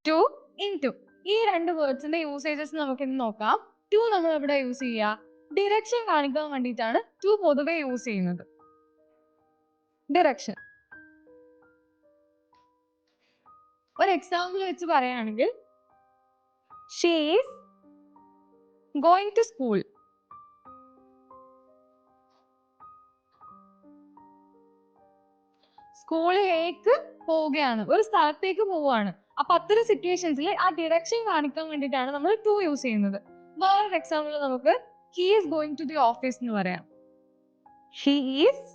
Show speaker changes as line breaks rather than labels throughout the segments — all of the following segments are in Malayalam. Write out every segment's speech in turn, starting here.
To into. ഈ രണ്ട് വേർഡ്സിന്റെ യൂസേജസ് നമുക്ക് ഇന്ന് നോക്കാം. ടു നമ്മൾ എവിടെ യൂസ് ചെയ്യുക? ഡിറക്ഷൻ കാണിക്കാൻ വേണ്ടിയിട്ടാണ് ടു പൊതുവെ യൂസ് ചെയ്യുന്നത്. ഡിറക്ഷൻ. ഒരു എക്സാമ്പിൾ വെച്ച് പറയുകയാണെങ്കിൽ she is going to school. സ്കൂളിലേക്ക് പോവുകയാണ്, ഒരു സ്ഥലത്തേക്ക് പോവുകയാണ്. അപ്പൊ അത്തരം സിറ്റുവേഷൻസിൽ ആ ഡിറക്ഷൻ കാണിക്കാൻ വേണ്ടിയിട്ടാണ് നമ്മൾ ടു യൂസ് ചെയ്യുന്നത്. വേറൊരു എക്സാമ്പിൾ നമുക്ക് he is going to the office എന്ന് പറയാം. He is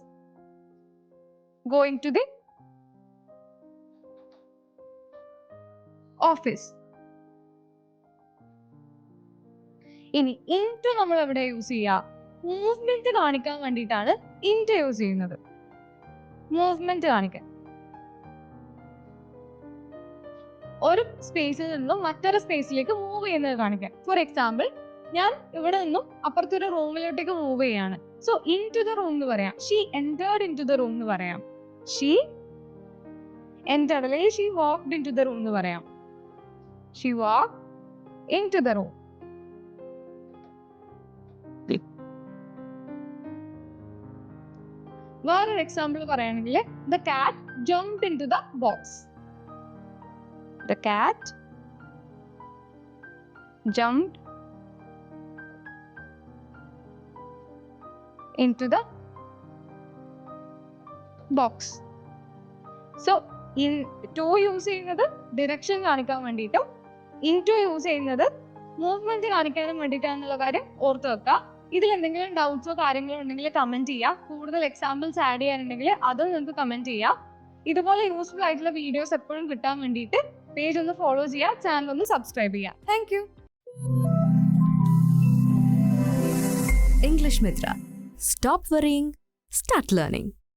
going to the office. ഇനി ഇൻടു നമ്മൾ എവിടെ യൂസ് ചെയ്യുക? മൂവ്മെന്റ് കാണിക്കാൻ വേണ്ടിയിട്ടാണ് ഇൻടു യൂസ് ചെയ്യുന്നത്. മൂവ്മെന്റ് കാണിക്കാൻ, ഒരു സ്പേസിൽ നിന്നും മറ്റൊരു സ്പേസിലേക്ക് മൂവ് ചെയ്യുന്നത് കാണിക്കാൻ. ഫോർ എക്സാമ്പിൾ, ഞാൻ ഇവിടെ നിന്നും അപ്പുറത്തൊരു റൂമിലോട്ടേക്ക് മൂവ് ചെയ്യാണ്. So in to the room എന്ന് പറയാം. She entered in to the room എന്ന് പറയാം. ഷീ എൻറ്റേർഡ് അല്ലെങ്കിൽ she walked in to the room എന്ന് പറയാം. She walked in to the room. വേറൊരു എക്സാമ്പിൾ പറയുകയാണെങ്കിൽ the cat jumped in to the box. The cat jumped into the box. So, in to use ചെയ്യുന്നത് ഡിറക്ഷൻ കാണിക്കാൻ വേണ്ടിയിട്ടും into യൂസ് ചെയ്യുന്നത് മൂവ്മെന്റ് കാണിക്കാനും വേണ്ടിയിട്ടാണെന്നുള്ള കാര്യം ഓർത്ത് വെക്കുക. ഇതിൽ എന്തെങ്കിലും ഡൗട്ട്സോ കാര്യങ്ങളോ ഉണ്ടെങ്കിൽ കമന്റ് ചെയ്യുക. കൂടുതൽ എക്സാമ്പിൾസ് ആഡ് ചെയ്യാനുണ്ടെങ്കിൽ അതും നിങ്ങൾക്ക് കമന്റ് ചെയ്യാം. ഇതുപോലെ യൂസ്ഫുൾ ആയിട്ടുള്ള വീഡിയോസ് എപ്പോഴും കിട്ടാൻ വേണ്ടിയിട്ട് പേജ് ഒന്ന് ഫോളോ ചെയ്യുക, ചാനൽ ഒന്ന് സബ്സ്ക്രൈബ് ചെയ്യുക. Thank you.
English Mitra. Stop worrying, start learning.